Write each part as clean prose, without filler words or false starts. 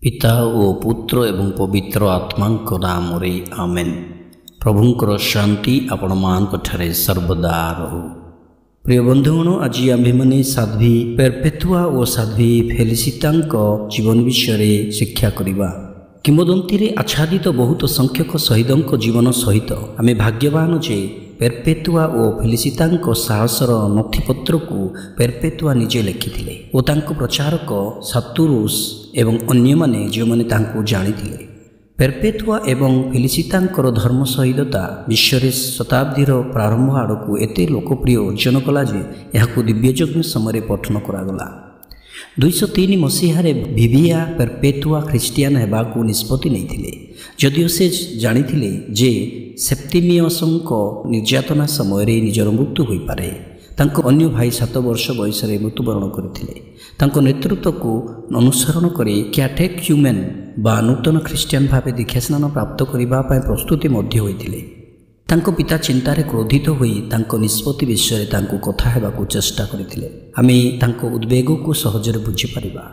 पिता ओ पुत्र एवं पवित्र आत्मा नाम आमेन। प्रभुंकर शांति आपण मानकठारे सर्वदा रहू। प्रिय बंधुगण, आज आम्भेमाने साध्वी पेरपेतुआ और साध्वी फेलिसिता जीवन विषय शिक्षा करिबा। किंवदंती आच्छादित बहुत संख्यक शहीदों जीवन सहित आमे भाग्यवान जे पेरपेतुआ और फेलिसिता साहसर नथिपत्र को पेरपेतुआ निजे लिखिथिले और तांको प्रचारक सातुरुस एवं अन्य माने जो माने तांको जानिथिले। पेरपेतुआ एवं फेलिसिता धर्म शहीदता विश्व शताब्दीर प्रारंभ आड़क एते लोकप्रिय अर्जन कला जे यहाकू दिव्ययज्ञ समय पठन करागला। 203 मसीहारे विविया पेरपेतुआ ख्रीष्टियान हेबाकू निष्पत्ति नैथिले, जदिओ से जानिथिले जे सेप्तिमियसंक निर्यातना समय निजर मृत्यु हो पारे। तांको अन्य भाई 7 वर्ष बयस मृत्युवरण करथिले। तांको नेतृत्व को अनुसरण करी कैटेक्यूमेन बा नूतन ख्रीष्टियान भावे दीक्षास्नान प्राप्त करने प्रस्तुति मध्य होइथिले। तांको पिता चिंतारे क्रोधित होई तांको निष्पत्ति विषय तांको कथा हेबाकू चेष्टा करथिले। आमे तांको उद्वेग को सहजरे बुझी परिबा।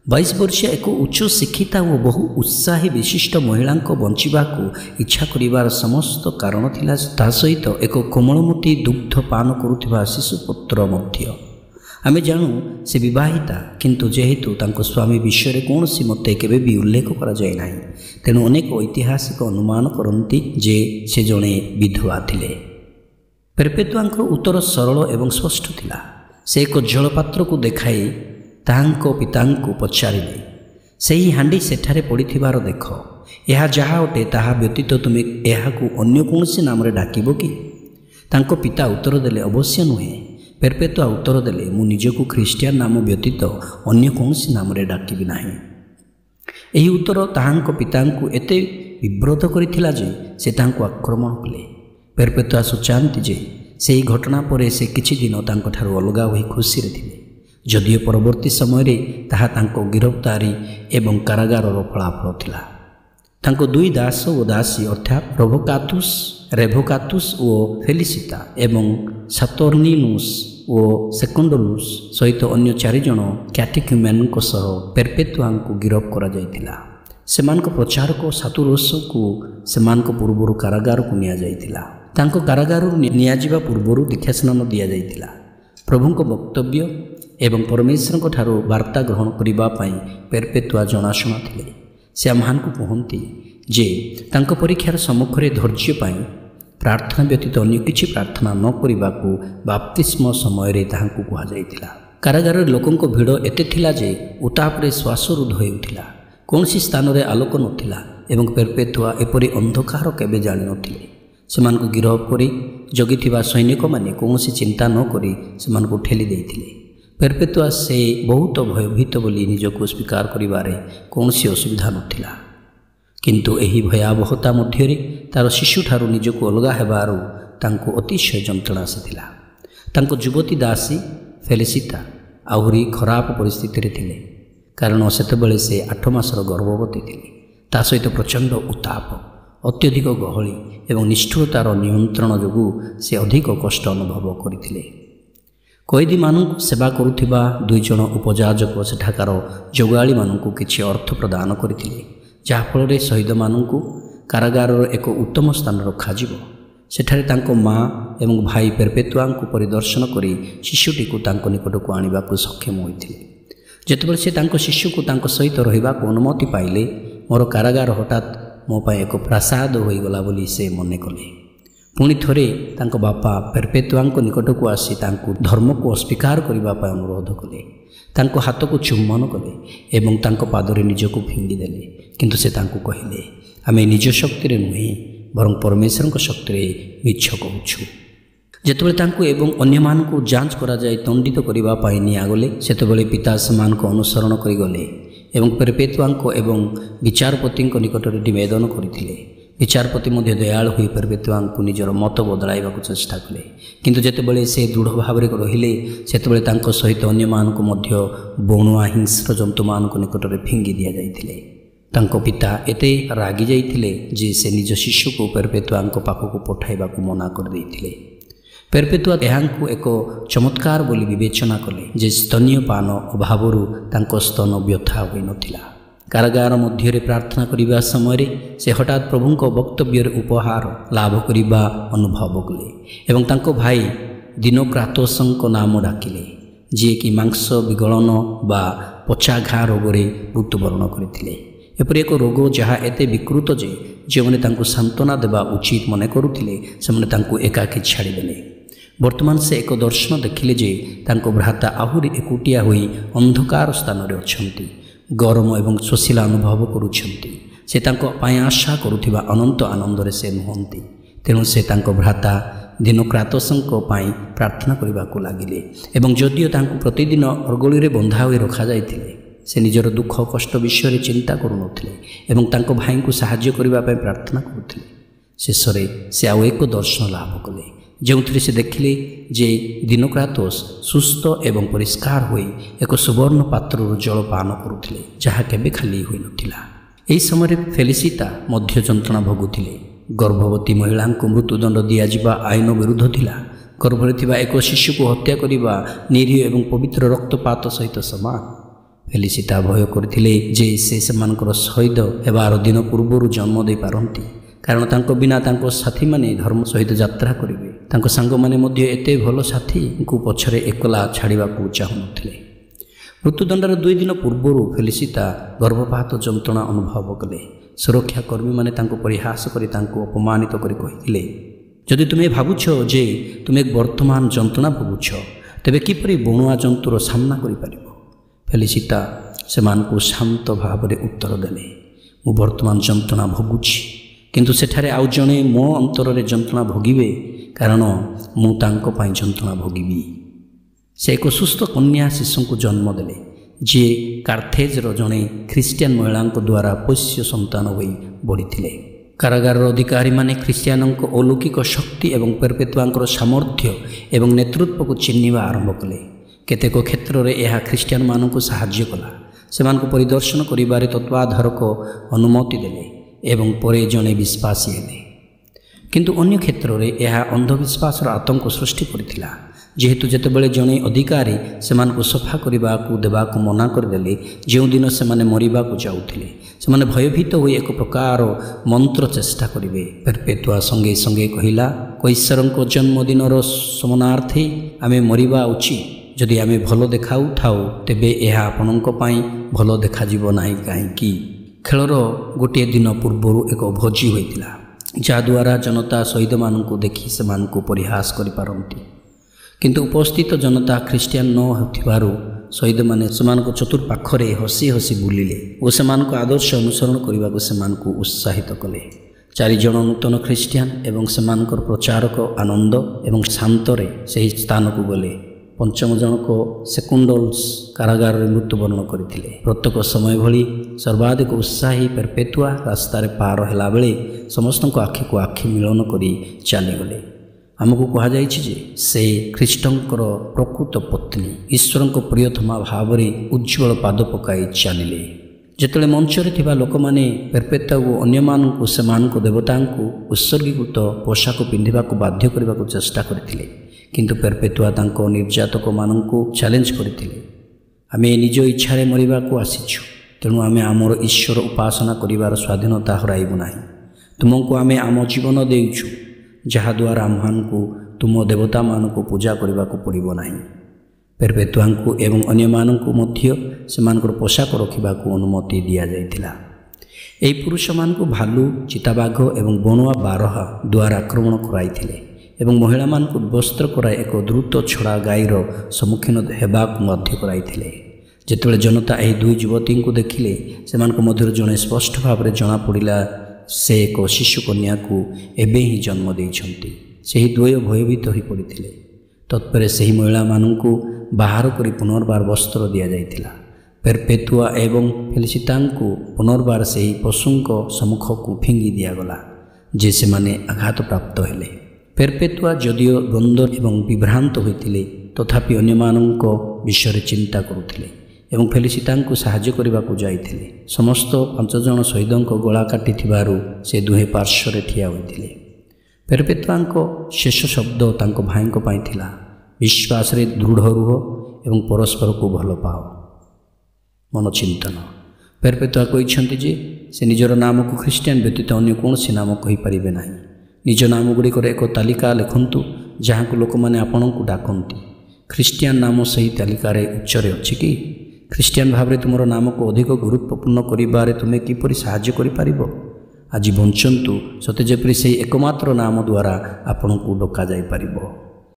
22 वर्षीय एक उच्च शिक्षिता और बहु उत्साही विशिष्ट महिला बंचाको इच्छा करिवार समस्त कारण थिला। ता सहित एक कोमलमती दुग्ध पान करुथिबा शिशुपुत्र मध्य। आमे जानू से विवाहिता, किंतु जेहेतु तांको स्वामी विषय कौन सी मत केबे भी उल्लेख करा जाय नाही, तेणु अनेक ऐतिहासिक अनुमान करती जे से जड़े विधवा थिले। पेरपेतुआ उत्तर सरल एवं स्पष्ट थिला। से एक जलपात्र को देखाई तांको पितांको पचारिले, सेही हांडी सेठारे पड़िथिबार देख, यह जहा अटे ताहा व्यतीत तुमे एहाकू अन्य कौनसी नाम रे डाकिबो कि? तांको पिता उत्तर देले, अवश्य नुहे। पेरपेतुआ उत्तर देले, मु निजको ख्रीष्टियान नाम व्यतीत अन्य कौनसी नाम रे डाकिबि नाही। एही उत्तर ताहांको पितांको एते विब्रत करिथिला जे से तांको आक्रमण कले। पेरपेतुआ सुचांती जे सेही घटना परे से किछि दिन तांको ठारू अलगा होई खुशी रे थिले, जदिओ परवर्ती समय ताहा तांको गिरफ्तारी एवं कारागारर फलाफल थिला। तांको 2 दास और दासी अर्थात रेभोकातुस और फेलिसिता एवं सातर्निनुस और सेकंडलुस सहित अन्य 4 जन कैटेक्यूमेन सह पेरपेतुआ को गिरफ्त करा जायतिला। सेमानक प्रचारक सातुरुस को सेमानक पूर्वर कारागार को निया जायतिला। तांको कारागार नियाजिबा पूर्वर दीक्षास्नान दिया जायतिला। प्रभुंक वक्तव्य एवं परमेश्वर ठारू वार्ता ग्रहण करने पेरपेतुआ जनाशुना थिले। से आम्हानकू कहती जे तांको परीक्षार सम्मुखरे धैर्य पाई प्रार्थना व्यतीत अन्य किछि प्रार्थना न करने बाप्तिस्म समय ताहांकू कहा जायतिला। कारागार लोकंको भिड़ एते थिला जे उतापरे श्वासरुद्ध होई उठिला। कौनसी स्थान रे आलोक नथिला एवं पेरपेतुआ एपरि अंधकार केबे जानि नथिले। सेमानकू गिरफ्त करी जगिथिबा सैनिक माने कौनसी चिंता न करी सेमानकू ठेली देइथिले। पेरपेतुआ से बहुत भयभीत बोली निजको स्वीकार करिबारे कौनसी असुविधा नथिला, किंतु एही भयावहता मध्यरे तार शिशु ठारू निजको अलगा हेबारू तांको अतिशय जंत्रणा आसिथिला। तांको युवती दासी फेलिसिता आहुरी खराब परिस्थिति रे थिले, कारण सेतेबेले से 8 मासर गर्भवती थिले। ता सहित प्रचंड उताप, अत्यधिक गहली एवं निष्ठुरतार नियंत्रण जोगु से अधिक कष्ट अनुभव करथिले। कैदी मानू सेवा करुथिबा 2 जन उपजाजक सेठाकार जोगाड़ी मानू किछि अर्थ प्रदान करथिले, जाफल शहीद मानू कारागार एक उत्तम स्थान रखाजिबो। सेठारे तांको माँ एवं भाई पेरपेतुआ को परिदर्शन करी शिशुटी को तांको निकट को आनिबाकू सक्षम होइथिले। जेतेबेले से तांको शिशु को तांको सहित रहिबाकू अनुमति पाइले, मोर कारागार हठात मो पाई एक प्रसाद होइगला बोली से मने कले। पुणी थरे तांको बापा पेरपेतुआ निकट को आसी तांको धर्म को अस्वीकार करने अनुरोध कले। तांको हाथ को चुम्बन कले एवं तांको पादरे निजको फिंगी देले, किंतु से तांको कहिले, आमे निज शक्ति रे नुहे बरं परमेश्वर शक्ति रे मिछ कहूछु। जेतेबेले तांको एवं अन्य मानकू जांच करा जाय दंडित करबा पाई नियागले, सेतेबेले पिता सेमानको अनुसरण करि गले एवं पेरपेतुआ एवं विचारपति निकट निवेदन करथिले। विचारपति मध्य दयाल हुई पेरपेतुआ को निजर मत बदलाइबा चेष्टा कले, किंतु जेतेबेले से दृढ़ भाव में रहिले सेतेबेले तांको सहित अन्य मानक मध्य बणुआ हिंस्र जंतु मानक निकट में फिंगी दिया जाइथिले। तांको पिता एते रागी जाइथिले जे से निज शिशु को पेरपेतुआ पाखक पठाइबा मना कर देइथिले। पेरपेतुआ एहांकु एक चमत्कार बोली विवेचना कले जे स्तनीय पान अभावरू तांको स्तन व्यथा होई नथिला। କାରାଗାର ମଧ୍ୟରେ ପ୍ରାର୍ଥନା କରିବା ସମୟରେ ସେ ହଠାତ୍ ପ୍ରଭୁଙ୍କ ବକ୍ତବ୍ୟରେ ଉପହାର ଲାଭ କରିବା ଅନୁଭବ କଲେ ଏବଂ ତାଙ୍କ ଭାଇ ଦିନକ୍ରାତୋସଙ୍କ ନାମ ଡାକିଲେ, ଯିଏକି ମାଂସ ବିଗଳନ ବା ପଚାଘା ରୋଗରେ ମୃତ୍ୟୁବରଣ କରିଥିଲେ। ଏପରି ଏକ ରୋଗ ଯାହା ଏତେ ବିକୃତ ଯେ ଯେଉଁମାନେ ତାଙ୍କୁ ସାନ୍ତ୍ୱନା ଦେବା ଉଚିତ ମନେ କରୁଥିଲେ ସେମାନେ ତାଙ୍କୁ ଏକାକୀ ଛାଡ଼ିଦେଲେ। ବର୍ତ୍ତମାନ ସେ ଏକ ଦର୍ଶନ ଦେଖିଲେ ଯେ ତାଙ୍କ ଭ୍ରାତା ଆହୁରି ଏକୁଟିଆ ହୋଇ ଅନ୍ଧକାର ସ୍ଥାନରେ ଅଛନ୍ତି, ଗରମ ଏବଂ ଶୋଷିଲା ଅନୁଭବ କରୁଛନ୍ତି। ସେ ତାଙ୍କ ପାଇଁ ଆଶା କରୁଥିବା ଅନନ୍ତ ଆନନ୍ଦରେ ସେ ନୁହନ୍ତି। ତେଣୁ ସେ ତାଙ୍କ ଭ୍ରାତା ଦିନକ୍ରାତୋସଙ୍କ ପାଇଁ ପ୍ରାର୍ଥନା କରିବାକୁ ଲାଗିଲେ ଏବଂ ଯଦିଓ ତାଙ୍କୁ ପ୍ରତିଦିନ ଅର୍ଗଳିରେ ବନ୍ଧା ହୋଇ ରଖାଯାଇଥିଲେ ସେ ନିଜର ଦୁଃଖ କଷ୍ଟ ବିଷୟରେ ଚିନ୍ତା କରୁନଥିଲେ ଏବଂ ତାଙ୍କ ଭାଇଙ୍କୁ ସାହାଯ୍ୟ କରିବା ପାଇଁ ପ୍ରାର୍ଥନା କରୁଥିଲେ। ଶେଷରେ ସେ ଆଉ ଏକ ଦର୍ଶନ ଲାଭ କଲେ, ଯେଉଁଥିରେ ସେ ଦେଖିଲେ ଯେ ଦିନକ୍ରାତୋସ ସୁସ୍ଥ ଏବଂ ପରିଷ୍କାର ହୋଇ ଏକ ସୁବର୍ଣ୍ଣ ପାତ୍ରରୁ ଜଳ ପାନ କରୁଥିଲେ, ଯାହା କେବେ ଖାଲି ହୋଇନଥିଲା। ଏହି ସମୟରେ ଫେଲିସିତା ମଧ୍ୟ ଯନ୍ତ୍ରଣା ଭୋଗୁଥିଲେ। ଗର୍ଭବତୀ ମହିଳାଙ୍କୁ ମୃତ୍ୟୁଦଣ୍ଡ ଦିଆଯିବା ଆଇନ ବିରୁଦ୍ଧ ଥିଲା। ଗର୍ଭରେ ଥିବା ଏକ ଶିଶୁକୁ ହତ୍ୟା କରିବା ନିରୀହ ଏବଂ ପବିତ୍ର ରକ୍ତପାତ ସହିତ ସମାନ। ଫେଲିସିତା ଭୟ କରିଥିଲେ ଯେ ସେ ସେମାନଙ୍କର ଶହୀଦ ହେବାର ଦିନ ପୂର୍ବରୁ ଜନ୍ମ ଦେଇପାରନ୍ତି, କାରଣ ତାଙ୍କ ବିନା ତାଙ୍କ ସାଥୀମାନେ ଧର୍ମ ସହିତ ଯାତ୍ରା କରିବେ। ତାଙ୍କ ସାଙ୍ଗମାନେ ମଧ୍ୟ ଏତେ ଭଲ ସାଥୀଙ୍କୁ ପଛରେ ଏକଲା ଛାଡ଼ିବାକୁ ଚାହୁଁନଥିଲେ। ମୃତ୍ୟୁଦଣ୍ଡର 2 ଦିନ ପୂର୍ବରୁ ଫେଲିସିତା ଗର୍ଭପାତ ଯନ୍ତ୍ରଣା ଅନୁଭବ କଲେ। ସୁରକ୍ଷା କର୍ମୀମାନେ ତାଙ୍କୁ ପରିହାସ କରି ତାଙ୍କୁ ଅପମାନିତ କରି କହିଥିଲେ, ଯଦି ତୁମେ ଭାବୁଛ ଯେ ତୁମେ ବର୍ତ୍ତମାନ ଯନ୍ତ୍ରଣା ଭୋଗୁଛ ତେବେ କିପରି ବଣୁଆ ଜନ୍ତୁର ସାମ୍ନା କରିପାରିବ? ଫେଲିସିତା ସେମାନଙ୍କୁ ଶାନ୍ତ ଭାବରେ ଉତ୍ତର ଦେଲେ, ମୁଁ ବର୍ତ୍ତମାନ ଯନ୍ତ୍ରଣା ଭୋଗୁଛି, କିନ୍ତୁ ସେଠାରେ ଆଉ ଜଣେ ମୋ ଅନ୍ତରରେ ଯନ୍ତ୍ରଣା ଭୋଗିବେ, କାରଣ ମୁଁ ତାଙ୍କ ପାଇଁ ଯନ୍ତ୍ରଣା ଭୋଗିବି। ସେ ଏକ ସୁସ୍ଥ କନ୍ୟା ଶିଶୁଙ୍କୁ ଜନ୍ମ ଦେଲେ, ଯିଏ କାର୍ଥେଜର ଜଣେ ଖ୍ରୀଷ୍ଟିଆନ ମହିଳାଙ୍କ ଦ୍ୱାରା ପୋଷ୍ୟ ସନ୍ତାନ ହୋଇ ବଢ଼ିଥିଲେ। କାରାଗାରର ଅଧିକାରୀମାନେ ଖ୍ରୀଷ୍ଟିଆନଙ୍କ ଅଲୌକିକ ଶକ୍ତି ଏବଂ ପେରପେତୁଆଙ୍କର ସାମର୍ଥ୍ୟ ଏବଂ ନେତୃତ୍ୱକୁ ଚିହ୍ନିବା ଆରମ୍ଭ କଲେ। କେତେକ କ୍ଷେତ୍ରରେ ଏହା ଖ୍ରୀଷ୍ଟିଆନମାନଙ୍କୁ ସାହାଯ୍ୟ କଲା। ସେମାନଙ୍କୁ ପରିଦର୍ଶନ କରିବାରେ ତତ୍ତ୍ୱାଧାରକ ଅନୁମତି ଦେଲେ ଏବଂ ପରେ ଜଣେ ବିଶ୍ୱାସୀ ହେଲେ। କିନ୍ତୁ ଅନ୍ୟ କ୍ଷେତ୍ରରେ ଏହା ଅନ୍ଧବିଶ୍ୱାସର ଆତଙ୍କ ସୃଷ୍ଟି କରିଥିଲା, ଯେହେତୁ ଯେତେବେଳେ ଜଣେ ଅଧିକାରୀ ସେମାନଙ୍କୁ ସଫା କରିବାକୁ ଦେବାକୁ ମନା କରିଦେଲେ, ଯେଉଁଦିନ ସେମାନେ ମରିବାକୁ ଯାଉଥିଲେ ସେମାନେ ଭୟଭୀତ ହୋଇ ଏକ ପ୍ରକାର ମନ୍ତ୍ର ଚେଷ୍ଟା କରିବେ। ପେରପେତୁଆ ସଙ୍ଗେ ସଙ୍ଗେ କହିଲା, କୈସରଙ୍କ ଜନ୍ମଦିନର ସମନାର୍ଥେ ଆମେ ମରିବା ଉଚିତ। ଯଦି ଆମେ ଭଲ ଦେଖାଉଥାଉ ତେବେ ଏହା ଆପଣଙ୍କ ପାଇଁ ଭଲ ଦେଖାଯିବ ନାହିଁ କାହିଁକି? ଖେଳର ଗୋଟିଏ ଦିନ ପୂର୍ବରୁ ଏକ ଭୋଜି ହୋଇଥିଲା, ଯାହାଦ୍ୱାରା ଜନତା ଶହୀଦମାନଙ୍କୁ ଦେଖି ସେମାନଙ୍କୁ ପରିହାସ କରିପାରନ୍ତି। କିନ୍ତୁ ଉପସ୍ଥିତ ଜନତା ଖ୍ରୀଷ୍ଟିଆନ ନ ହେଉଥିବାରୁ ଶହୀଦମାନେ ସେମାନଙ୍କ ଚତୁଃପାଖରେ ହସି ହସି ବୁଲିଲେ ଓ ସେମାନଙ୍କ ଆଦର୍ଶ ଅନୁସରଣ କରିବାକୁ ସେମାନଙ୍କୁ ଉତ୍ସାହିତ କଲେ। 4 ଜଣ ନୂତନ ଖ୍ରୀଷ୍ଟିଆନ ଏବଂ ସେମାନଙ୍କର ପ୍ରଚାରକ ଆନନ୍ଦ ଏବଂ ଶାନ୍ତରେ ସେହି ସ୍ଥାନକୁ ଗଲେ। 5ମ ଜଣକ ସେକୁଣ୍ଡଲସ୍ କାରାଗାରରେ ମୃତ୍ୟୁବରଣ କରିଥିଲେ। ପ୍ରତ୍ୟେକ ସମୟ ଭଳି ସର୍ବାଧିକ ଉତ୍ସାହୀ ପେରପେତୁଆ ରାସ୍ତାରେ ପାର ହେଲାବେଳେ ସମସ୍ତଙ୍କ ଆଖିକୁ ଆଖି ମିଳନ କରି ଚାଲିଗଲେ। ଆମକୁ କୁହାଯାଇଛି ଯେ ସେ ଖ୍ରୀଷ୍ଟଙ୍କର ପ୍ରକୃତ ପତ୍ନୀ ଈଶ୍ୱରଙ୍କ ପ୍ରିୟତମା ଭାବରେ ଉଜ୍ଜ୍ୱଳ ପାଦ ପକାଇ ଚାଲିଲେ। ଯେତେବେଳେ ମଞ୍ଚରେ ଥିବା ଲୋକମାନେ ପେରପେତୁଆକୁ ଅନ୍ୟମାନଙ୍କୁ ସେମାନଙ୍କ ଦେବତାଙ୍କୁ ଉତ୍ସର୍ଗୀକୃତ ପୋଷାକ ପିନ୍ଧିବାକୁ ବାଧ୍ୟ କରିବାକୁ ଚେଷ୍ଟା କରିଥିଲେ, କିନ୍ତୁ ପେରପେତୁଆ ତାଙ୍କ ନିର୍ଯାତକମାନଙ୍କୁ ଚ୍ୟାଲେଞ୍ଜ କରିଥିଲେ, ଆମେ ନିଜ ଇଚ୍ଛାରେ ମରିବାକୁ ଆସିଛୁ, ତେଣୁ ଆମେ ଆମର ଈଶ୍ୱର ଉପାସନା କରିବାର ସ୍ୱାଧୀନତା ହରାଇବୁ ନାହିଁ। ତୁମକୁ ଆମେ ଆମ ଜୀବନ ଦେଉଛୁ, ଯାହାଦ୍ୱାରା ଆମମାନଙ୍କୁ ତୁମ ଦେବତାମାନଙ୍କୁ ପୂଜା କରିବାକୁ ପଡ଼ିବ ନାହିଁ। ପେରପେତୁଆଙ୍କୁ ଏବଂ ଅନ୍ୟମାନଙ୍କୁ ମଧ୍ୟ ସେମାନଙ୍କର ପୋଷାକ ରଖିବାକୁ ଅନୁମତି ଦିଆଯାଇଥିଲା। ଏହି ପୁରୁଷମାନଙ୍କୁ ଭାଲୁ, ଚିତାବାଘ ଏବଂ ବଣୁଆ ବାରହା ଦ୍ୱାରା ଆକ୍ରମଣ କରାଇଥିଲେ ଏବଂ ମହିଳାମାନଙ୍କୁ ବସ୍ତ୍ର କରାଇ ଏକ ଦ୍ରୁତ ଛଡ଼ା ଗାଈର ସମ୍ମୁଖୀନ ହେବାକୁ ମଧ୍ୟ କରାଇଥିଲେ। ଯେତେବେଳେ ଜନତା ଏହି 2 ଯୁବତୀଙ୍କୁ ଦେଖିଲେ, ସେମାନଙ୍କ ମଧ୍ୟରୁ ଜଣେ ସ୍ପଷ୍ଟ ଭାବରେ ଜଣାପଡ଼ିଲା ସେ ଏକ ଶିଶୁ କନ୍ୟାକୁ ଏବେ ହିଁ ଜନ୍ମ ଦେଇଛନ୍ତି। ସେହି ଦ୍ୱୟ ଭୟଭୀତ ହୋଇପଡ଼ିଥିଲେ। ତତ୍ପରେ ସେହି ମହିଳାମାନଙ୍କୁ ବାହାର କରି ପୁନର୍ବାର ବସ୍ତ୍ର ଦିଆଯାଇଥିଲା। ପେରପେତୁଆ ଏବଂ ଫେଲିସିତାଙ୍କୁ ପୁନର୍ବାର ସେହି ପଶୁଙ୍କ ସମ୍ମୁଖକୁ ଫିଙ୍ଗି ଦିଆଗଲା ଯେ ସେମାନେ ଆଘାତପ୍ରାପ୍ତ ହେଲେ। ପେରପେତୁଆ ଯଦିଓ ଦ୍ୱନ୍ଦ୍ୱ ଏବଂ ବିଭ୍ରାନ୍ତ ହୋଇଥିଲେ, ତଥାପି ଅନ୍ୟମାନଙ୍କ ବିଷୟରେ ଚିନ୍ତା କରୁଥିଲେ ଏବଂ ଫେଲିସିତାଙ୍କୁ ସାହାଯ୍ୟ କରିବାକୁ ଯାଇଥିଲେ। ସମସ୍ତ 5 ଜଣ ଶହୀଦଙ୍କ ଗଳା କାଟିଥିବାରୁ ସେ ଦୁହେଁ ପାର୍ଶ୍ୱରେ ଠିଆ ହୋଇଥିଲେ। ପେରପେତୁଆଙ୍କ ଶେଷ ଶବ୍ଦ ତାଙ୍କ ଭାଇଙ୍କ ପାଇଁ ଥିଲା, ବିଶ୍ୱାସରେ ଦୃଢ଼ ରୁହ ଏବଂ ପରସ୍ପରକୁ ଭଲ ପାଅ। ମନଚିନ୍ତନ। ପେରପେତୁଆ କହିଛନ୍ତି ଯେ ସେ ନିଜର ନାମକୁ ଖ୍ରୀଷ୍ଟିଆନ ବ୍ୟତୀତ ଅନ୍ୟ କୌଣସି ନାମ କହିପାରିବେ ନାହିଁ। ନିଜ ନାମଗୁଡ଼ିକର ଏକ ତାଲିକା ଲେଖନ୍ତୁ ଯାହାକୁ ଲୋକମାନେ ଆପଣଙ୍କୁ ଡାକନ୍ତି। ଖ୍ରୀଷ୍ଟିଆନ ନାମ ସେହି ତାଲିକାରେ ଉଚ୍ଚରେ ଅଛି କି? ଖ୍ରୀଷ୍ଟିଆନ ଭାବରେ ତୁମର ନାମକୁ ଅଧିକ ଗୁରୁତ୍ୱପୂର୍ଣ୍ଣ କରିବାରେ ତୁମେ କିପରି ସାହାଯ୍ୟ କରିପାରିବ? ଆଜି ବଞ୍ଚନ୍ତୁ ସତେ ଯେପରି ସେହି ଏକମାତ୍ର ନାମ ଦ୍ୱାରା ଆପଣଙ୍କୁ ଡକାଯାଇପାରିବ।